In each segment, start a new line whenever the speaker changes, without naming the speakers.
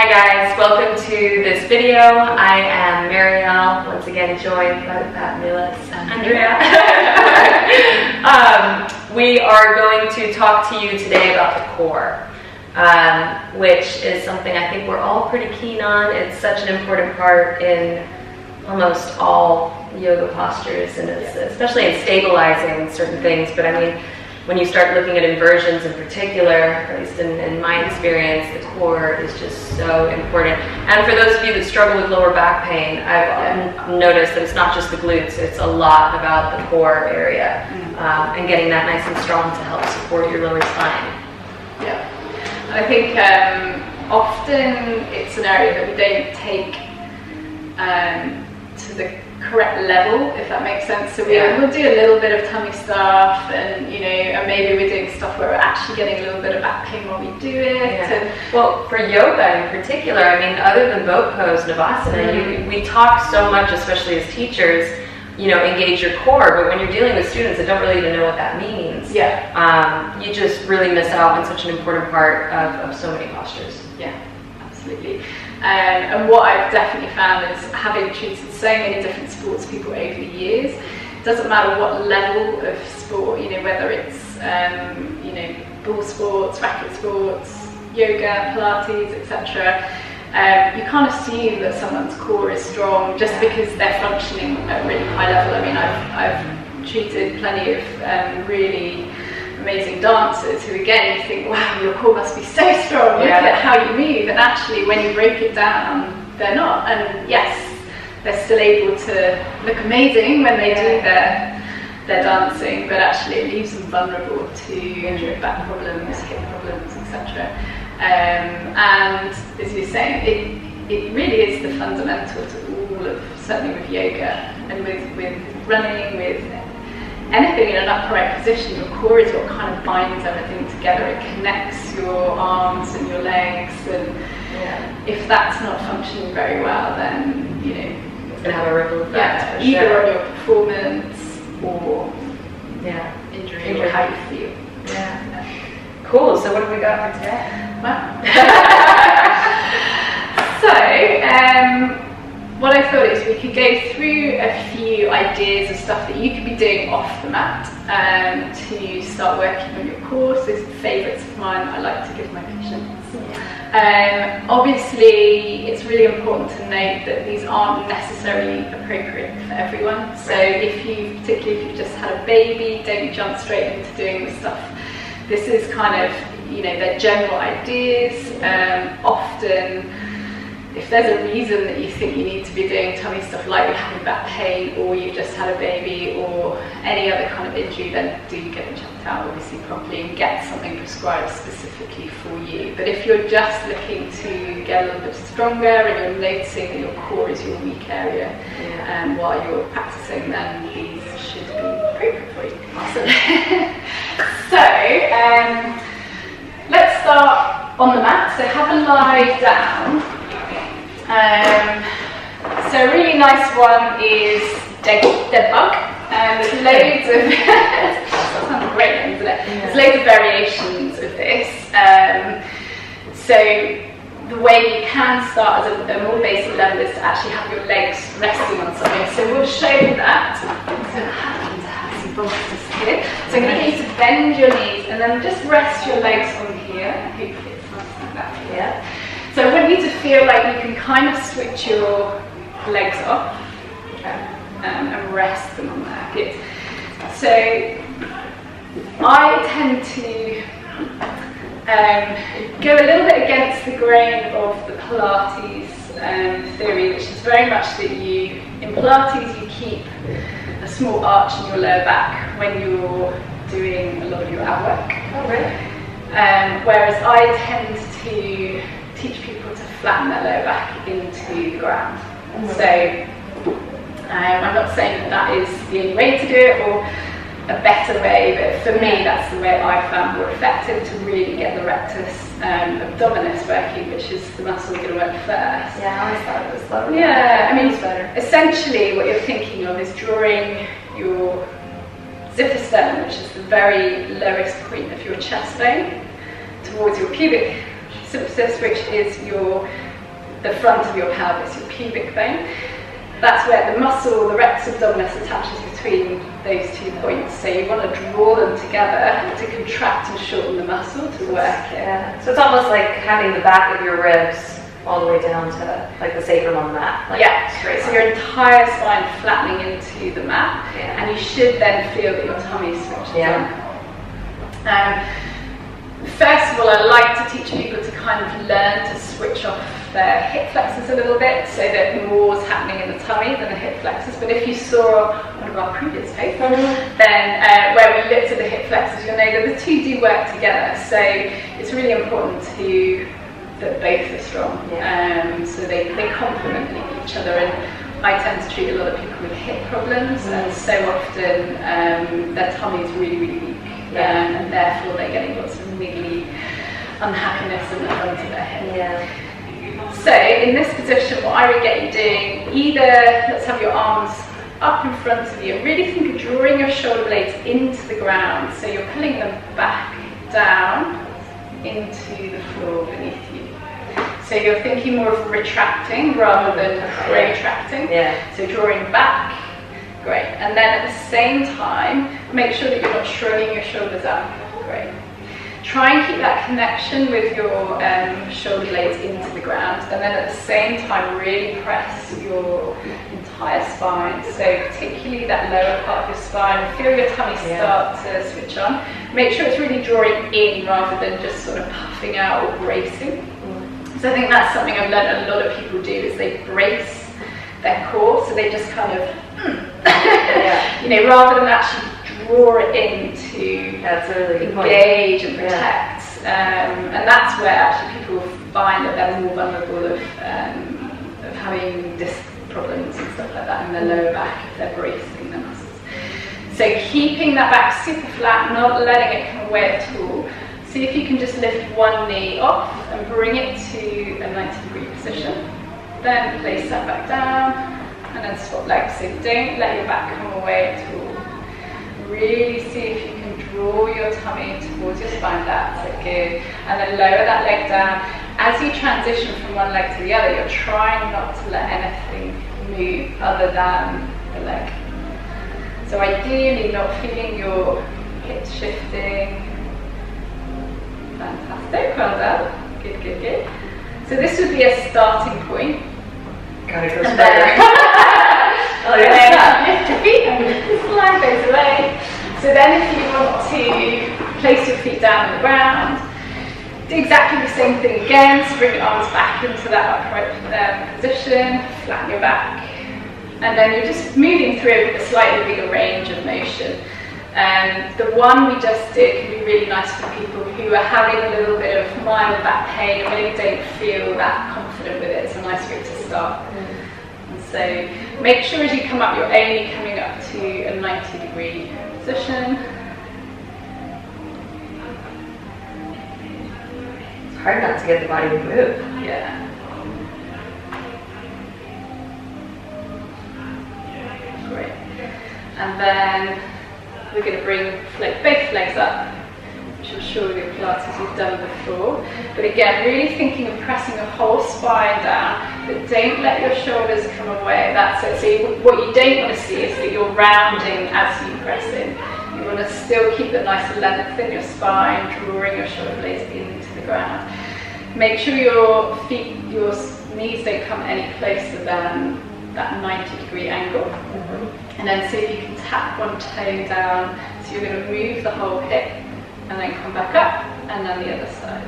Hi guys, welcome to this video. I am Marielle, once again joined by the fabulous Andrea. We are going to talk to you today about the core, which is something I think we're all pretty keen on. It's such an important part in almost all yoga postures, and it's, especially in stabilizing certain things. But I mean, when you start looking at inversions in particular, at least in my experience, the core is just so important. And for those of you that struggle with lower back pain, I've noticed that it's not just the glutes, it's a lot about the core area, and getting that nice and strong to help support your lower spine.
Yeah, I think often it's an area that we don't take to the correct level, if that makes sense. So we'll do a little bit of tummy stuff, and and maybe we're doing stuff where we're actually getting a little bit of back pain while we do it.
Well, for yoga in particular, I mean, other than boat pose, Navasana, we talk so much, especially as teachers, engage your core, but when you're dealing with students that don't really even know what that means, you just really miss out on such an important part of so many postures.
Yeah, absolutely. And what I've definitely found is, having treated so many different sports people over the years, it doesn't matter what level of sport, whether it's ball sports, racket sports, yoga, Pilates, etc. You can't assume that someone's core is strong just because they're functioning at a really high level. I mean, I've treated plenty of really amazing dancers who, again, you think, wow, your core must be so strong, look at how you move, and actually when you break it down, they're not. And yes, they're still able to look amazing when they do their dancing, but actually it leaves them vulnerable to back problems, hip problems, etc. And as you're saying, it really is the fundamental to all of, certainly with yoga and with running, with anything in an upright position. Your core is what kind of binds everything together. It connects your arms and your legs, and if that's not functioning very well, then
it's going to have a ripple effect.
Either on your performance or injury or how you feel.
Cool. So what have we got for today?
Wow. What I thought is we could go through a few ideas of stuff that you could be doing off the mat to start working on your core. So some favourites of mine I like to give my patients. Obviously, it's really important to note that these aren't necessarily appropriate for everyone. So particularly if you've just had a baby, don't jump straight into doing this stuff. This is kind of, they're general ideas. Often, if there's a reason that you think you need to be doing tummy stuff, like you're having back pain, or you just had a baby, or any other kind of injury, then do get it checked out, obviously, properly, and get something prescribed specifically for you. But if you're just looking to get a little bit stronger and you're noticing that your core is your weak area, while you're practicing, then these should be appropriate for you.
Awesome.
So, let's start on the mat. So have a lie down. So a really nice one is dead bug. There's loads of that sounds great, isn't it? There's loads of variations of this. So the way you can start as a more basic level is to actually have your legs resting on something. So we'll show you that. So I happen to have some boxes here. So I'm going to get you to bend your knees and then just rest your legs on here. Hopefully it's nice like that here. So I want you to feel like you can kind of switch your legs off and rest them on there. Good. So I tend to go a little bit against the grain of the Pilates theory, which is very much that in Pilates you keep a small arch in your lower back when you're doing a lot of your ab work.
Oh, really?
Whereas I tend to teach people to flatten their lower back into the ground. So I'm not saying that is the only way to do it or a better way, but for me that's the way I found more effective to really get the rectus abdominis working, which is the muscle we're going to work first.
Yeah, I always thought it was lower.
Yeah, I mean, essentially what you're thinking of is drawing your xiphisternum, which is the very lowest point of your chest bone, towards your pubic symphysis, which is your the front of your pelvis, your pubic bone. That's where the muscle, the rectus abdominis, attaches between those 2 points. So you want to draw them together to contract and shorten the muscle to work it.
Yeah. So it's almost like having the back of your ribs all the way down to like the sacrum on the mat. Like straight.
So your entire spine flattening into the mat,
Yeah.
and you should then feel that your tummy switches on. First of all, I like to teach people to kind of learn to switch off their hip flexors a little bit so that more is happening in the tummy than the hip flexors. But if you saw one of our previous papers, then where we looked at the hip flexors, you'll know that the 2 do work together. So it's really important that both are strong. So they complement each other. And I tend to treat a lot of people with hip problems, and so often their tummy is really, really weak. And therefore they're getting lots of niggly unhappiness in the front of their head. So in this position, what I would get you doing, either let's have your arms up in front of you, really think of drawing your shoulder blades into the ground, so you're pulling them back down into the floor beneath you. So you're thinking more of retracting rather than protracting. So drawing back. Great. And then at the same time, make sure that you're not shrugging your shoulders up. Great. Try and keep that connection with your shoulder blades into the ground, and then at the same time really press your entire spine. So particularly that lower part of your spine, feel your tummy start to switch on. Make sure it's really drawing in rather than just sort of puffing out or bracing. So I think that's something I've learned a lot of people do, is they brace their core, so they just kind of rather than actually draw it in to engage and protect. And that's where actually people find that they're more vulnerable of having disc problems and stuff like that in their lower back if they're bracing their muscles. So keeping that back super flat, not letting it come away at all. See if you can just lift one knee off and bring it to a 90-degree position. Then place that back down. And then swap legs, so don't let your back come away at all. Really see if you can draw your tummy towards your spine, that's it, good. And then lower that leg down. As you transition from one leg to the other, you're trying not to let anything move other than the leg. So ideally not feeling your hips shifting. Fantastic, well done. Good, good, good. So this would be a starting point.
God, it goes better.
Lift your feet and slide those away. So then if you want to place your feet down on the ground, do exactly the same thing again. So bring your arms back into that upright position, flatten your back. And then you're just moving through with a slightly bigger range of motion. The one we just did can be really nice for people who are having a little bit of mild back pain and maybe don't feel that confident with it. It's a nice way to start. And so make sure as you come up, you're only coming up to a 90-degree position.
It's hard not to get the body to move.
Yeah. Great. And then we're going to bring both legs up, which I'm sure with your Pilates you've done before. But again, really thinking of pressing the whole spine down, but don't let your shoulders come away. That's it. So what you don't want to see is that you're rounding as you press in. You want to still keep the nice length in your spine, drawing your shoulder blades into the ground. Make sure your feet, your knees don't come any closer than that 90-degree angle. And then see if you can tap one toe down. So you're going to move the whole hip and then come back up and then the other side.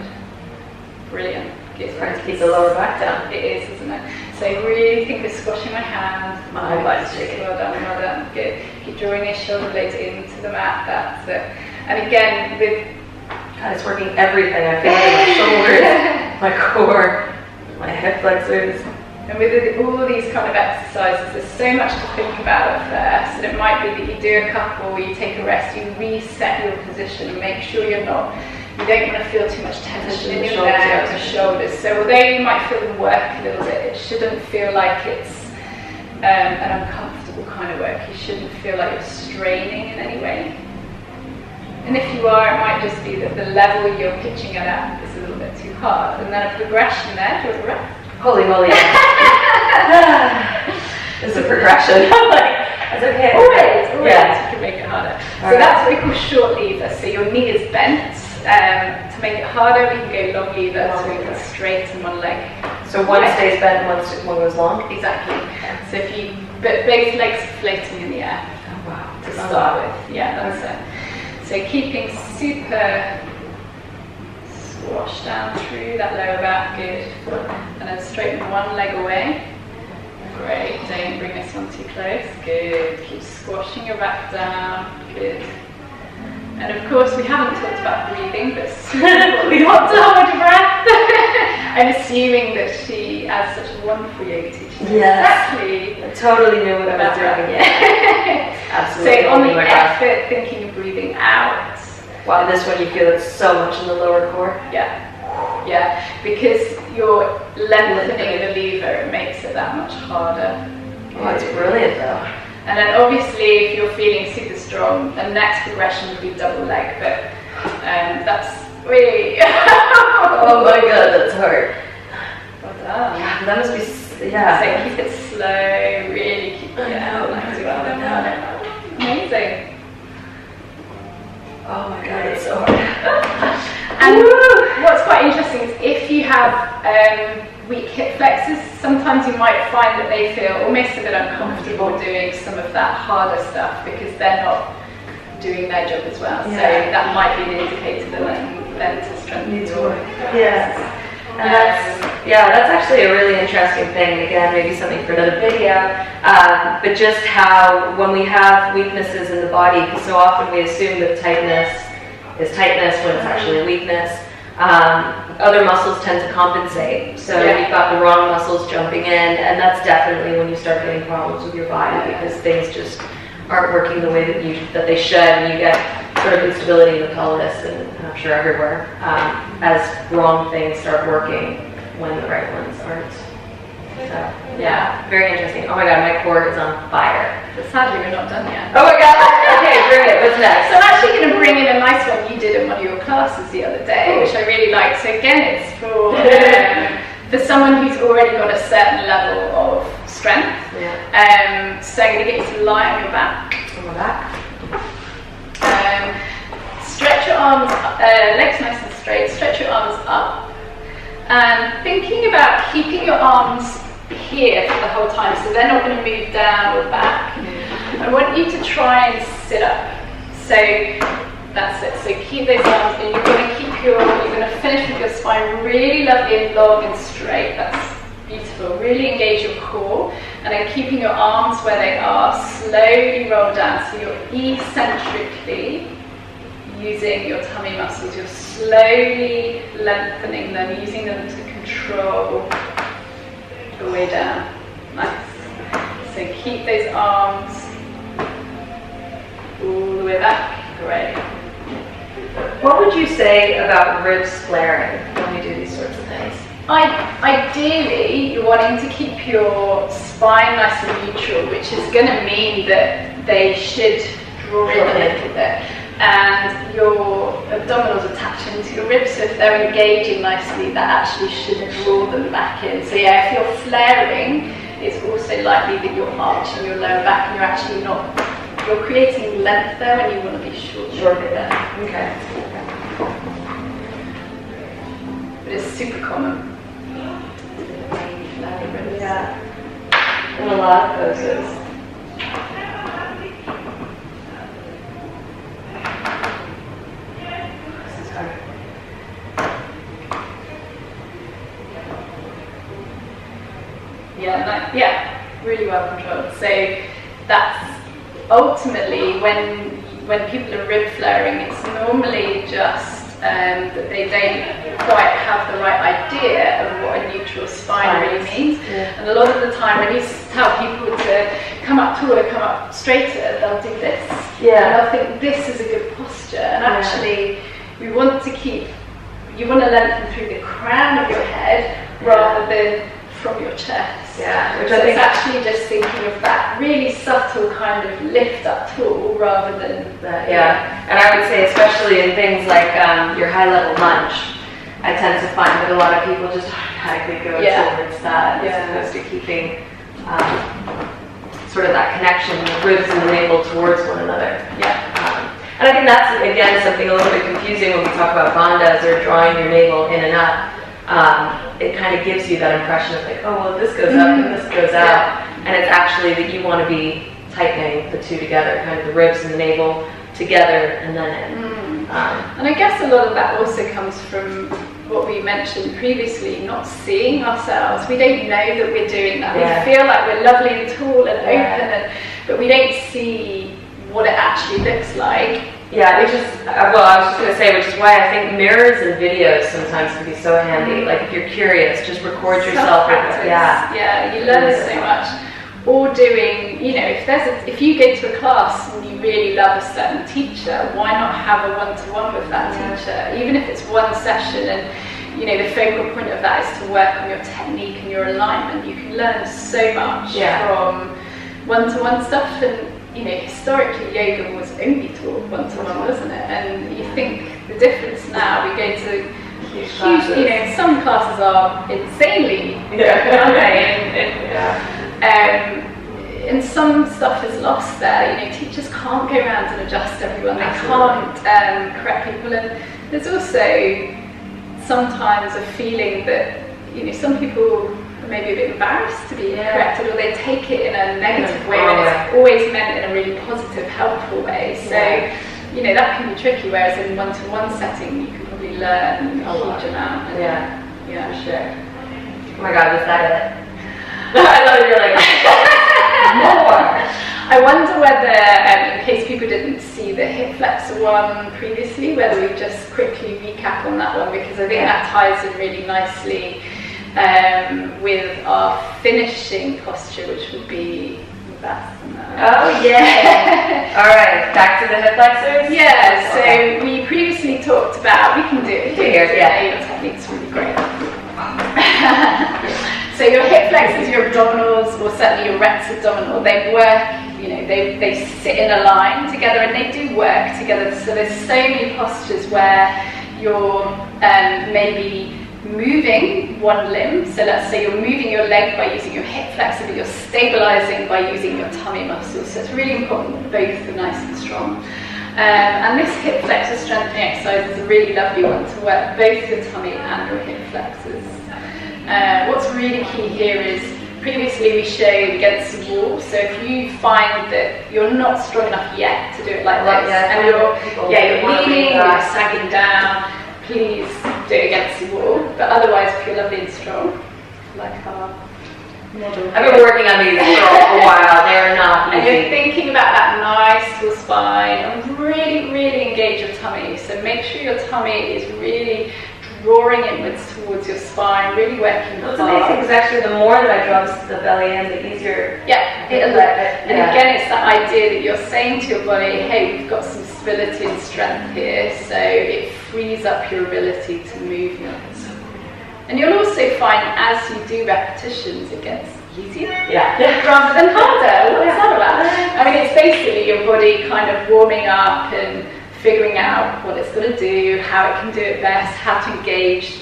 Brilliant.
It's trying to keep the lower back down.
It is, isn't it? So really think of squashing my hand.
My whole body's shaking.
Well done, well done. Good. Keep drawing your shoulder blades into the mat. That's it. And again, with
God, it's working everything. I feel like my shoulders, my core, my hip flexors.
And with all these kind of exercises, there's so much to think about at first, and it might be that you do a couple, you take a rest, you reset your position and make sure you don't want to feel too much tension in your neck or shoulders. So although you might feel them work a little bit, it shouldn't feel like it's an uncomfortable kind of work. You shouldn't feel like you're straining in any way. And if you are, it might just be that the level you're pitching it at is a little bit too hard. And then a progression there, do you want to rest?
Holy moly. It's a progression. Like, that's okay.
Always,
Yeah.
you can make it harder. So
Alright.
that's what we call short lever. So your knee is bent. To make it harder, we can go long lever, so we can straighten one leg.
So one stays bent and one goes long?
Exactly. So if you, but both legs floating in the air
Oh, wow.
to start with. Yeah, that's it. So keeping super squash down through that lower back, good. And then straighten one leg away. Great, don't bring this one too close, good. Keep squashing your back down, good. And of course we haven't talked about breathing, but we want to hold your breath. I'm assuming that she, as such a wonderful yoga teacher,
Yes.
exactly
I totally knew what I was
about
doing.
breath. Yeah.
Absolutely.
So on the
my breath.
effort, thinking of breathing out.
Wow, this one you feel it so much in the lower core.
Yeah, yeah, because you're lengthening the lever, it makes it that much harder.
Oh, it's brilliant though.
And then obviously, if you're feeling super strong, the next progression would be double leg, but that's really.
Oh my god, that's hard.
Well done.
Yeah, that must be, yeah.
So keep it slow, really keep it amazing.
Oh my god, it's so hard.
And what's quite interesting is if you have weak hip flexors, sometimes you might find that they feel almost a bit uncomfortable doing some of that harder stuff because they're not doing their job as well.
Yeah.
So that might be an indicator that them to strengthen your
Yes. And that's actually a really interesting thing. Again, maybe something for another video. But just how when we have weaknesses in the body, because so often we assume that tightness is tightness when it's actually weakness. Other muscles tend to compensate. So you've got the wrong muscles jumping in, and that's definitely when you start getting problems with your body because things just aren't working the way that they should, and you get sort of instability in the pelvis, and I'm sure everywhere, as wrong things start working when the right ones aren't. So, yeah, very interesting. Oh my god, my core is on fire.
But sadly, we're not done yet.
Oh my god, okay, bring it, what's next?
So I'm actually going to bring in a nice one you did in one of your classes the other day, which I really liked. So again, it's for someone who's already got a certain level of strength.
Yeah.
So I'm going to get you to lie on your back.
On my back.
Stretch your arms, legs nice and straight, stretch your arms up. And thinking about keeping your arms here for the whole time, so they're not going to move down or back. I want you to try and sit up. So that's it. So keep those arms in. You're going to finish with your spine really lovely and long and straight. That's beautiful. Really engage your core. And then keeping your arms where they are, slowly roll down. So you're eccentrically using your tummy muscles. You're slowly lengthening them, using them to control the way down. Nice. So keep those arms all the way back. Great.
What would you say about ribs flaring when we do these sorts of things?
Ideally, you're wanting to keep your spine nice and neutral, which is going to mean that they should draw in a little bit. And your abdominals attach into your ribs, so if they're engaging nicely, that actually should draw them back in. So yeah, if you're flaring, it's also likely that you're arching your lower back and you're actually not, you're creating length there when you want to be short there.
Okay.
But it's super common.
Yeah. In a lot of poses.
Yeah, really well controlled. So that's ultimately when people are rib flaring, it's normally just that they don't quite have the right idea of what a neutral spine really means. Yeah. And a lot of the time when you tell people to come up taller, come up straighter, they'll do this.
Yeah.
And they'll think this is a good posture. And actually, you want to lengthen through the crown of your head rather than from your chest.
Yeah, which
so
I think
it's actually just thinking of that really subtle kind of lift up tool rather than
that. Yeah, and I would say especially in things like your high level lunge, I tend to find that a lot of people just automatically go towards that as opposed to keeping sort of that connection, the ribs and the navel towards one another. And I think that's, again, something a little bit confusing when we talk about bandhas or drawing your navel in and up. It kind of gives you that impression of like, oh, well, this goes up and this goes out. And it's actually that you want to be tightening the two together, kind of the ribs and the navel together and then in.
And I guess a lot of that also comes from what we mentioned previously, not seeing ourselves. We don't know that we're doing that. We feel like we're lovely and tall and open, but we don't see what it actually looks like.
Which is, well, I was just going to say, which is why I think mirrors and videos sometimes can be so handy. Like if you're curious, just record yourself.
You learn so much. Or doing, you know, if you go to a class and you really love a certain teacher, why not have a one-to-one with that teacher? Even if it's one session and, you know, the focal point of that is to work on your technique and your alignment, you can learn so much from one-to-one stuff. And, you know, historically yoga was only taught one-to-one, wasn't it? And you think the difference now, we go to huge, you know, some classes are insanely, aren't they? And some stuff is lost there. You know, teachers can't go around and adjust everyone. They can't correct people. And there's also sometimes a feeling that, you know, some people are maybe a bit embarrassed to be corrected, or they take it in a negative way when it's always meant in a really positive, helpful way. So, you know, that can be tricky, whereas in one-to-one setting, you can probably learn a huge amount.
For sure. Oh my God, was that it? I love it, you're like, more.
I wonder whether, in case people didn't see the hip flexor one previously, whether we just quickly recap on that one, because I think that ties in really nicely with our finishing posture, which would be Navasana.
Oh yeah! Alright, back to the hip flexors?
Yeah, so we previously talked about, we can do it here, your technique's really great. So your hip flexors, your abdominals, or certainly your rex abdominal, they work, you know, they sit in a line together and they do work together. So there's so many postures where you're maybe moving one limb. So let's say you're moving your leg by using your hip flexor, but you're stabilizing by using your tummy muscles. So it's really important that both are nice and strong. And this hip flexor strengthening exercise is a really lovely one to work both your tummy and your hip flexors. What's really key here is, previously we showed against the wall, so if you find that you're not strong enough yet to do it like this, and you're leaning, you're sagging down, please do it against the wall, but otherwise if you're lovely and strong, like our model.
I've been working on these for a while, they're not easy.
And you're thinking about that nice full spine, and really, really engage your tummy, so make sure your tummy is really drawing inwards towards your spine, really working hard.
What's amazing is actually the more that I draw the belly in, the easier.
And again, it's that idea that you're saying to your body, hey, we've got some stability and strength here, so it frees up your ability to movement. And you'll also find as you do repetitions, it gets easier rather than harder. What is that about? I mean, it's basically your body kind of warming up and figuring out what it's going to do, how it can do it best, how to engage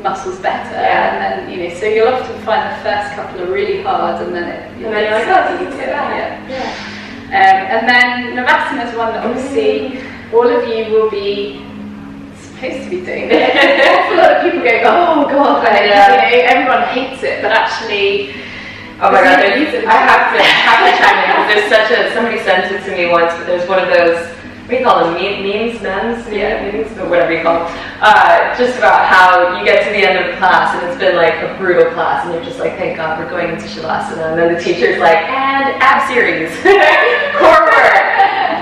muscles better, and then, you know, so you'll often find the first couple are really hard, and then you're like, oh, easier. And then Navasana is one that obviously all of you will be supposed to be doing. A lot of people go, oh god, you know, everyone hates it, but actually,
oh my god, I have to chime in, because there's somebody sent it to me once, but there's one of those, what do you call them, memes, memes, but whatever you call them, just about how you get to the end of the class and it's been like a brutal class and you're just like, thank God we're going into Shavasana, and then the teacher's like, and ab series, core work.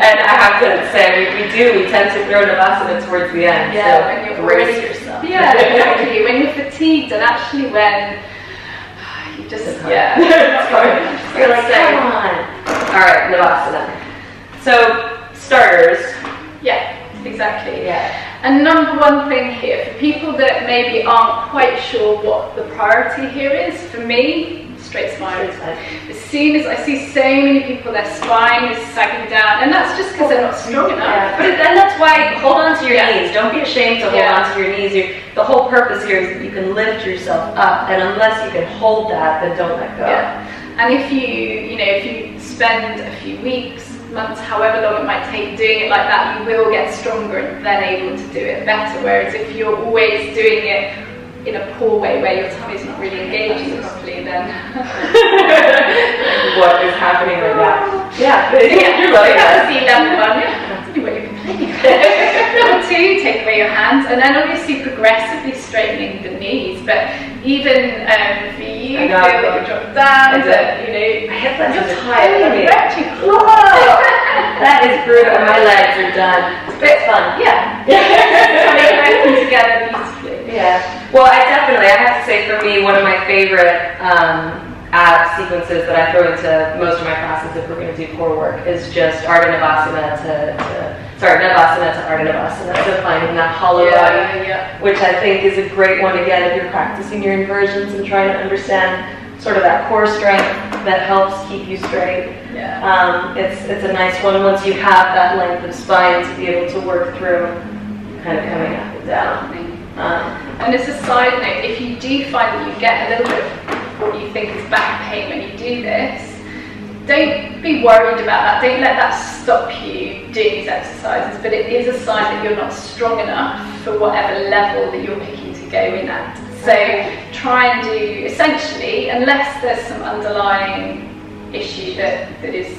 And I have to say, we tend to throw Navasana towards the end, so
when you're
brace yourself.
Yeah, exactly, when you're fatigued, and actually when you just,
you're like, come on. Alright, Navasana. So, starters.
Yeah, exactly. And number one thing here, for people that maybe aren't quite sure what the priority here is, for me, straight spine. As soon as I see so many people, their spine is sagging down, and that's just because they're not strong enough.
Yeah. But then that's why hold on to your knees. Don't be ashamed to hold on to your knees. The whole purpose here is that you can lift yourself up, and unless you can hold that, then don't let go.
Yeah. And if you spend a few weeks, months, however long it might take doing it like that, you will get stronger and then able to do it better. Whereas if you're always doing it in a poor way where your tummy's not really engaging properly, then
what is happening right now? Yeah, you're right.
That's the level one. Yeah, that's what you're complaining about. Number two, take away your hands, and then obviously progressively straightening the knees. But even for you, feel that you drop down, that
my hip flexors are tired.
That
is brutal. My legs are done. It's fun.
Yeah. Working together beautifully.
Yeah. Well, I have to say, for me, one of my favorite ab sequences that I throw into most of my classes if we're going to do core work is just Ardha Navasana Navasana to Ardha Navasana. So finding that hollow body, which I think is a great one, again, if you're practicing your inversions and trying to understand sort of that core strength that helps keep you straight.
Yeah.
It's a nice one once you have that length of spine to be able to work through kind of coming up and down.
And as a side note, if you do find that you get a little bit of what you think is back pain when you do this, don't be worried about that. Don't let that stop you doing these exercises, but it is a sign that you're not strong enough for whatever level that you're picking to go in at. So try and do, essentially, unless there's some underlying issue that is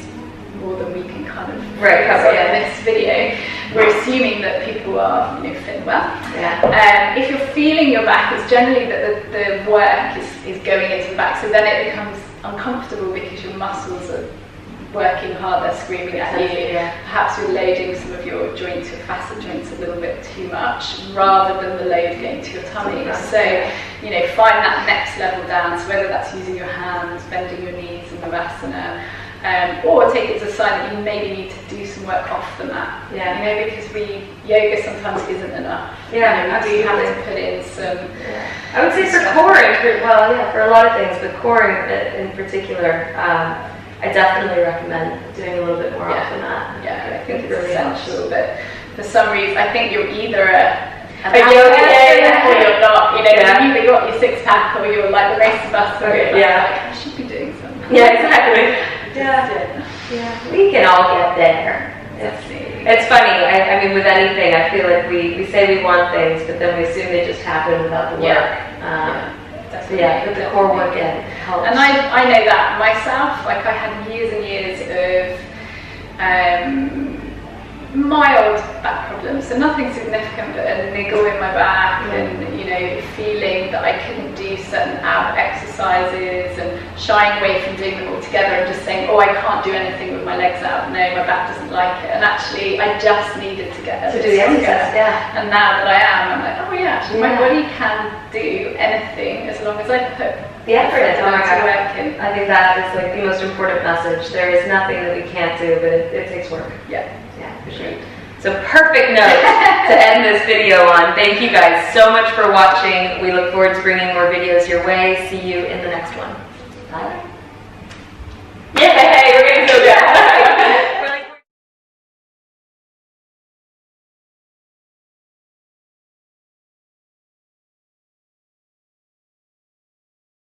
more than we can kind of cover in this video, we're assuming that people are fit and well.
Yeah.
If you're feeling your back, it's generally that the work is going into the back, so then it becomes uncomfortable because your muscles are working hard, they're screaming at you.
Yeah.
Perhaps you're loading some of your joints, your facet joints, a little bit too much, rather than the load going to your tummy. So, find that next level down. So whether that's using your hands, bending your knees in Navasana, or take it as a sign that you maybe need to do some work off the mat.
Yeah.
Because yoga sometimes isn't enough.
Yeah,
we do have to put in some.
I would say for core, for a lot of things, but core in particular, I definitely recommend doing a little bit more off the mat.
Yeah, I think it's
really
essential. But for some reason, I think you're either a
yoga
or you're not. You've either got your six pack or you're like the rest of us. I should be doing something.
Yeah, exactly. Yeah, we can all get there. It's funny. I mean, with anything, I feel like we say we want things, but then we assume they just happen without the work. Put the core work in. Helps.
And I know that myself. Like I had years and years of mild back problems, so nothing significant, but a niggle in my back, and feeling that I couldn't do certain ab exercises and shying away from doing them altogether and just saying, oh, I can't do anything with my legs out. No, my back doesn't like it. And actually, I just needed to get
to do the exercise. Yeah.
And now that I am, I'm like, oh yeah, actually, my body can do anything as long as I put
the effort into
work in.
I think that is like the most important message. There is nothing that we can't do, but it takes work.
Yeah,
for sure. So perfect note to end this video on. Thank you guys so much for watching. We look forward to bringing more videos your way. See you in the next one. Bye.